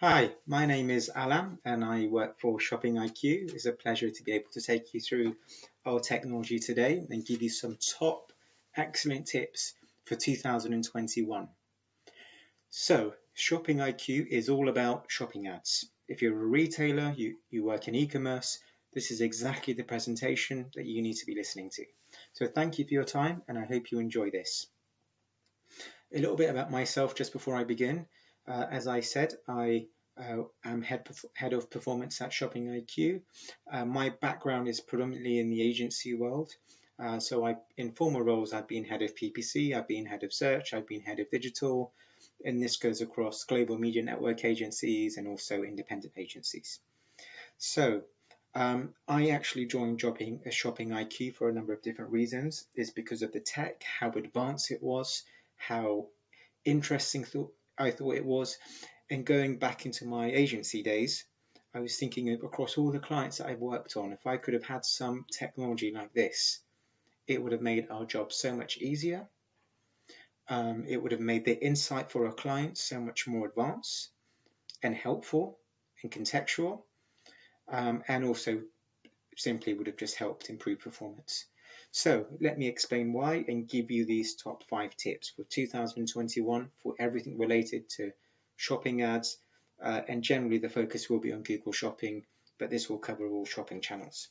Hi, my name is Alam and I work for Shopping IQ. It's a pleasure to be able to take you through our technology today and give you some top excellent tips for 2021. So, Shopping IQ is all about shopping ads. If you're a retailer, you work in e-commerce, this is exactly the presentation that you need to be listening to. So thank you for your time and I hope you enjoy this. A little bit about myself just before I begin. As I said, I am head of performance at Shopping IQ. My background is predominantly in the agency world. In former roles, I've been head of PPC, I've been head of search, I've been head of digital, and this goes across global media network agencies and also independent agencies. I actually joined Shopping IQ for a number of different reasons. It's because of the tech, how advanced it was, how interesting I thought it was. And going back into my agency days, I was thinking of across all the clients that I've worked on, if I could have had some technology like this, it would have made our job so much easier. It would have made the insight for our clients so much more advanced and helpful and contextual, and also simply would have just helped improve performance. So let me explain why and give you these top 5 tips for 2021 for everything related to shopping ads, and generally the focus will be on Google Shopping, but this will cover all shopping channels.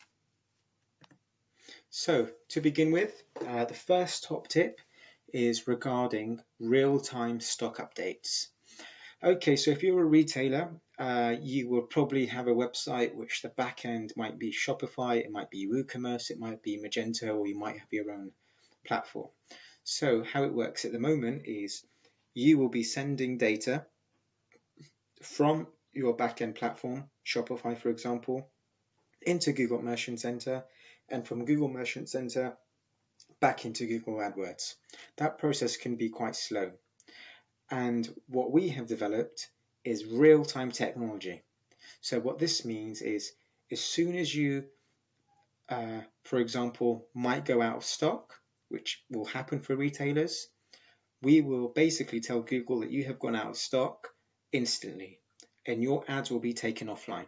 So to begin with, the first top tip is regarding real-time stock updates. Okay, so if you're a retailer, you will probably have a website which the back end might be Shopify, it might be WooCommerce, it might be Magento, or you might have your own platform. So how it works at the moment is you will be sending data from your back-end platform, Shopify for example, into Google Merchant Center, and from Google Merchant Center back into Google AdWords. That process can be quite slow. And what we have developed is real-time technology. So what this means is as soon as you, for example, might go out of stock, which will happen for retailers, we will basically tell Google that you have gone out of stock instantly and your ads will be taken offline.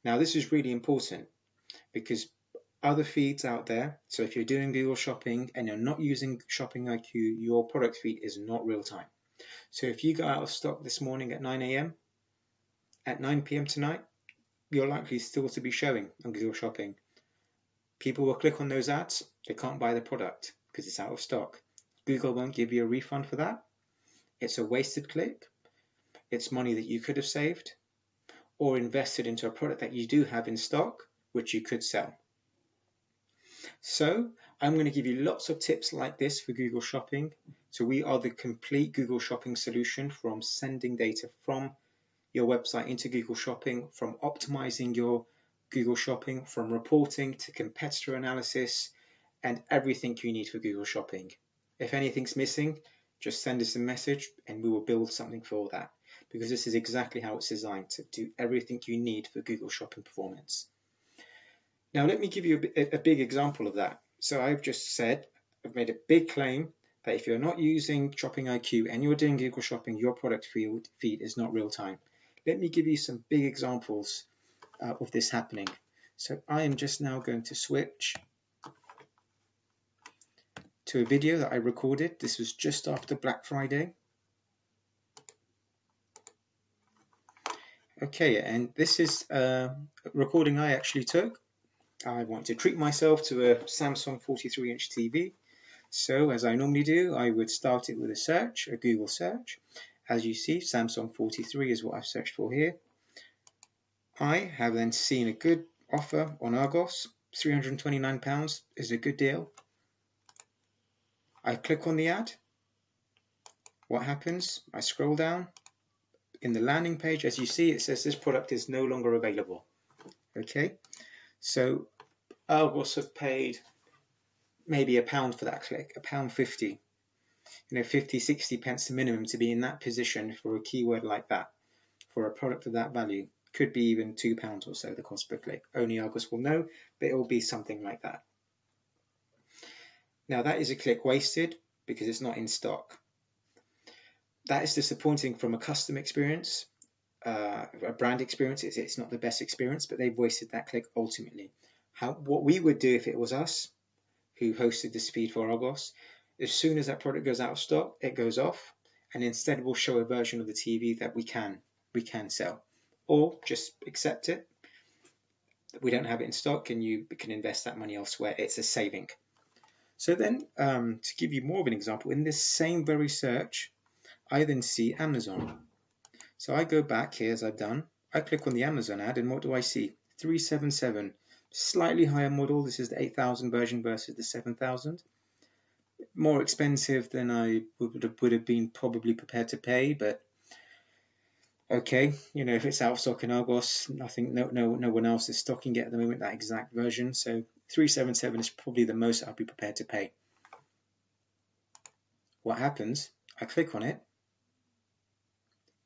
Now this is really important because other feeds out there, so if you're doing Google Shopping and you're not using Shopping IQ, your product feed is not real time. So if you go out of stock this morning at 9 a.m., at 9 p.m. tonight, you're likely still to be showing on Google Shopping. People will click on those ads, they can't buy the product because it's out of stock. Google won't give you a refund for that. It's a wasted click. It's money that you could have saved or invested into a product that you do have in stock, which you could sell. So I'm going to give you lots of tips like this for Google Shopping. So we are the complete Google Shopping solution, from sending data from your website into Google Shopping, from optimizing your Google Shopping, from reporting to competitor analysis, and everything you need for Google Shopping. If anything's missing, just send us a message and we will build something for that, because this is exactly how it's designed to do everything you need for Google Shopping performance. Now let me give you a big example of that. So I've made a big claim that if you're not using Shopping IQ and you're doing Google Shopping, your product feed is not real time. Let me give you some big examples of this happening. So I am just now going to switch to a video that I recorded. This was just after Black Friday. Okay, and this is a recording I actually took. I want to treat myself to a Samsung 43-inch TV. So as I normally do, I would start it with a search, a Google search. As you see, Samsung 43 is what I've searched for here. I have then seen a good offer on Argos. £329 is a good deal. I click on the ad. What happens? I scroll down. In the landing page, as you see, it says this product is no longer available. Okay, so Argos have paid maybe £1 for that click, £1.50. 50, 60 pence minimum to be in that position for a keyword like that, for a product of that value. Could be even £2 or so, the cost per click. Only Argos will know, but it will be something like that. Now that is a click wasted because it's not in stock. That is disappointing from a customer experience. a brand experience. It's not the best experience, but they've wasted that click ultimately. What we would do if it was us who hosted this feed for Argos, as soon as that product goes out of stock, it goes off, and instead we'll show a version of the TV that we can sell, or just accept it. We don't have it in stock, and you can invest that money elsewhere. It's a saving. So then, to give you more of an example, in this same very search, I then see Amazon. So I go back here as I've done. I click on the Amazon ad, and what do I see? 377, slightly higher model. This is the 8000 version versus the 7000. More expensive than I would have been probably prepared to pay, but okay, you know, if it's out of stock in Argos, no one else is stocking it at the moment, that exact version. So 377 is probably the most I'll be prepared to pay. What happens? I click on it.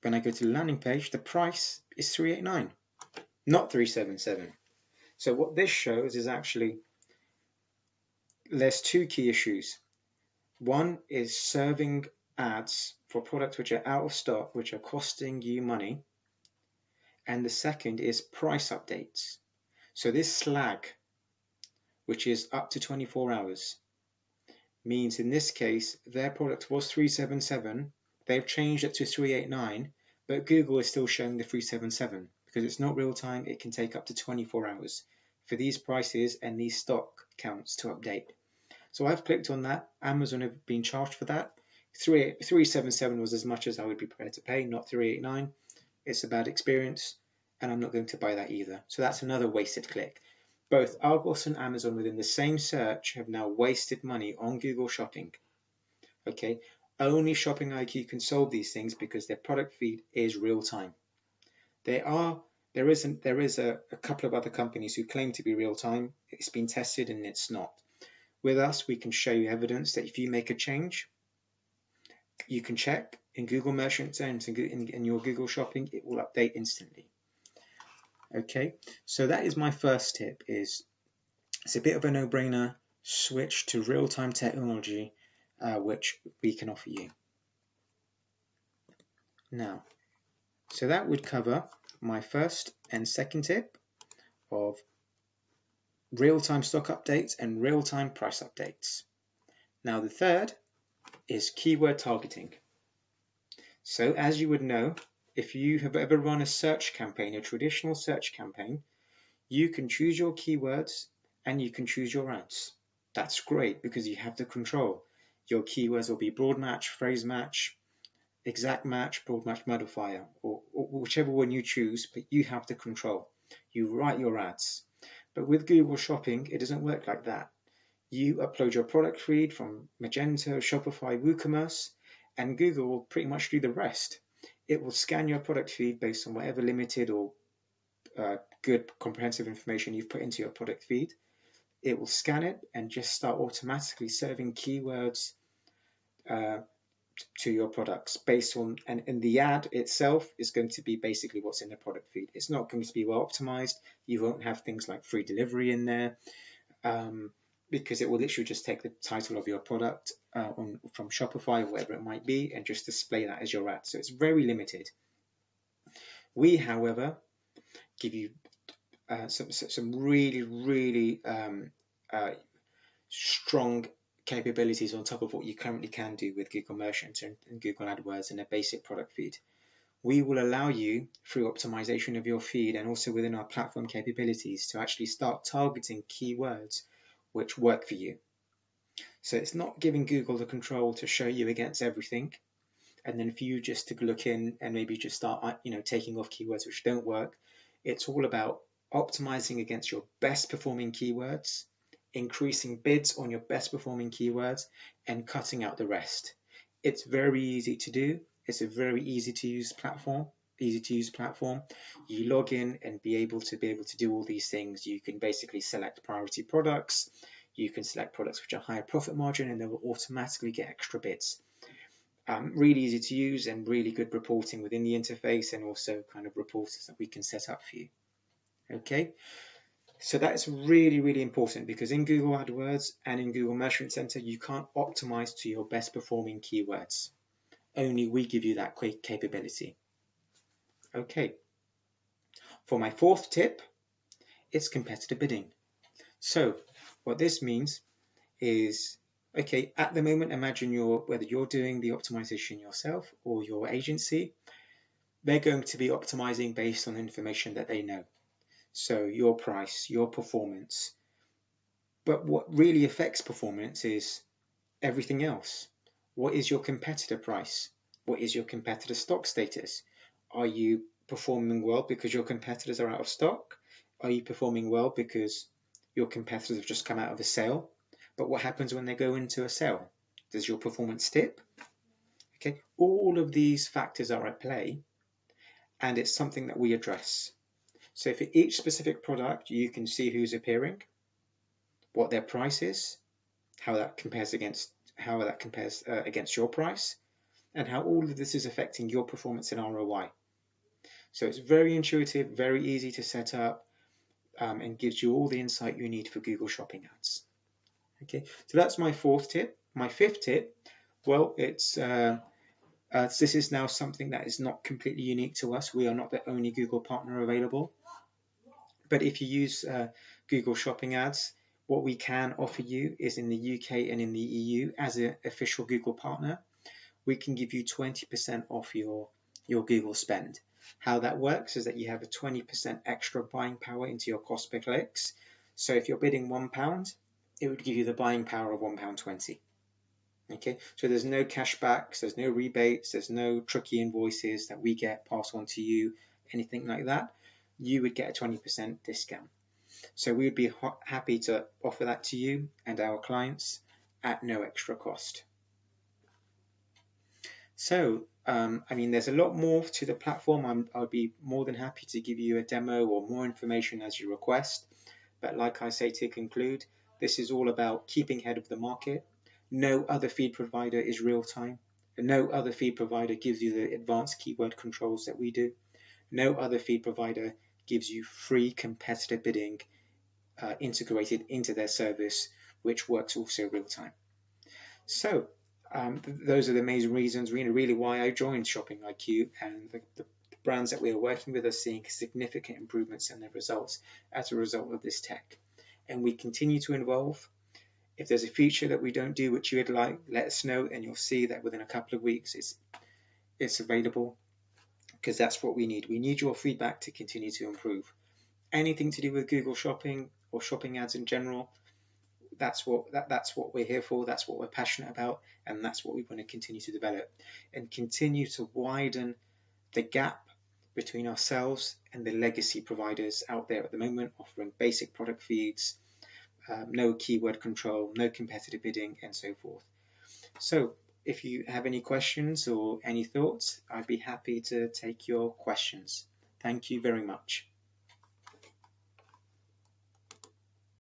When I go to the landing page, the price is 389, not 377. So what this shows is actually there's two key issues. One is serving ads for products which are out of stock, which are costing you money. And the second is price updates. So this slag, which is up to 24 hours, means in this case, their product was 377. They've changed it to 389, but Google is still showing the 377 because it's not real time. It can take up to 24 hours for these prices and these stock counts to update. So I've clicked on that. Amazon have been charged for that. 377 was as much as I would be prepared to pay, not 389. It's a bad experience, and I'm not going to buy that either. So that's another wasted click. Both Argos and Amazon within the same search have now wasted money on Google Shopping. Okay, only Shopping IQ can solve these things because their product feed is real time. There is a couple of other companies who claim to be real time. It's been tested and it's not. With us, we can show you evidence that if you make a change, you can check in Google Merchant Center in your Google Shopping, it will update instantly. Okay, so that is my first tip. It's a bit of a no-brainer. Switch to real-time technology, which we can offer you. Now, so that would cover my first and second tip of real-time stock updates and real-time price updates. Now the third is keyword targeting. So as you would know, if you have ever run a search campaign, a traditional search campaign, you can choose your keywords and you can choose your ads. That's great because you have the control. Your keywords will be broad match, phrase match, exact match, broad match modifier, or whichever one you choose, but you have the control. You write your ads. But with Google Shopping, it doesn't work like that. You upload your product feed from Magento, Shopify, WooCommerce, and Google will pretty much do the rest. It will scan your product feed based on whatever limited or good comprehensive information you've put into your product feed. It will scan it and just start automatically serving keywords to your products based on, and the ad itself is going to be basically what's in the product feed. It's not going to be well optimized. You won't have things like free delivery in there. Because it will literally just take the title of your product from Shopify or whatever it might be and just display that as your ad. So it's very limited. We, however, give you some really strong capabilities on top of what you currently can do with Google Merchant and Google AdWords and a basic product feed. We will allow you, through optimization of your feed and also within our platform capabilities, to actually start targeting keywords which work for you. So it's not giving Google the control to show you against everything, and then for you just to look in and maybe just start, taking off keywords which don't work. It's all about optimizing against your best performing keywords, increasing bids on your best performing keywords, and cutting out the rest. It's very easy to do. It's a very easy to use platform. You log in and be able to do all these things. You can basically select priority products. You can select products which are higher profit margin, and they will automatically get extra bids. Really easy to use and really good reporting within the interface, and also kind of reports that we can set up for you. Okay, so that's really important because in Google AdWords and in Google Merchant Center, you can't optimize to your best performing keywords. Only we give you that quick capability. Okay, for my fourth tip, it's competitive bidding. So what this means is, okay, at the moment, imagine whether you're doing the optimization yourself or your agency, they're going to be optimizing based on information that they know. So your price, your performance. But what really affects performance is everything else. What is your competitor price? What is your competitor stock status? Are you performing well because your competitors are out of stock? Are you performing well because your competitors have just come out of a sale? But what happens when they go into a sale? Does your performance dip? Okay, all of these factors are at play, and it's something that we address. So for each specific product, you can see who's appearing, what their price is, how that compares against your price, and how all of this is affecting your performance and ROI. So it's very intuitive, very easy to set up, and gives you all the insight you need for Google Shopping ads. Okay, so that's my fourth tip. My fifth tip, well, this is now something that is not completely unique to us. We are not the only Google partner available. But if you use Google Shopping ads, what we can offer you is in the UK and in the EU as an official Google partner, we can give you 20% off your Google spend. How that works is that you have a 20% extra buying power into your cost per clicks. So if you're bidding £1, it would give you the buying power of £1.20. Okay, so there's no cashbacks, there's no rebates, there's no tricky invoices that we get passed on to you, anything like that. You would get a 20% discount. So we would be happy to offer that to you and our clients at no extra cost. So, I mean, there's a lot more to the platform. I'll be more than happy to give you a demo or more information as you request. But like I say, to conclude, this is all about keeping ahead of the market. No other feed provider is real time. No other feed provider gives you the advanced keyword controls that we do. No other feed provider gives you free competitive bidding integrated into their service, which works also real time. So those are the main reasons, really why I joined Shopping IQ, and the brands that we are working with are seeing significant improvements in their results as a result of this tech. And we continue to evolve. If there's a feature that we don't do which you would like, let us know, and you'll see that within a couple of weeks it's available, because that's what we need. We need your feedback to continue to improve. Anything to do with Google Shopping or shopping ads in general, that's what we're here for, that's what we're passionate about, and that's what we want to continue to develop and continue to widen the gap between ourselves and the legacy providers out there at the moment, offering basic product feeds, no keyword control, no competitive bidding, and so forth. So if you have any questions or any thoughts, I'd be happy to take your questions. Thank you very much.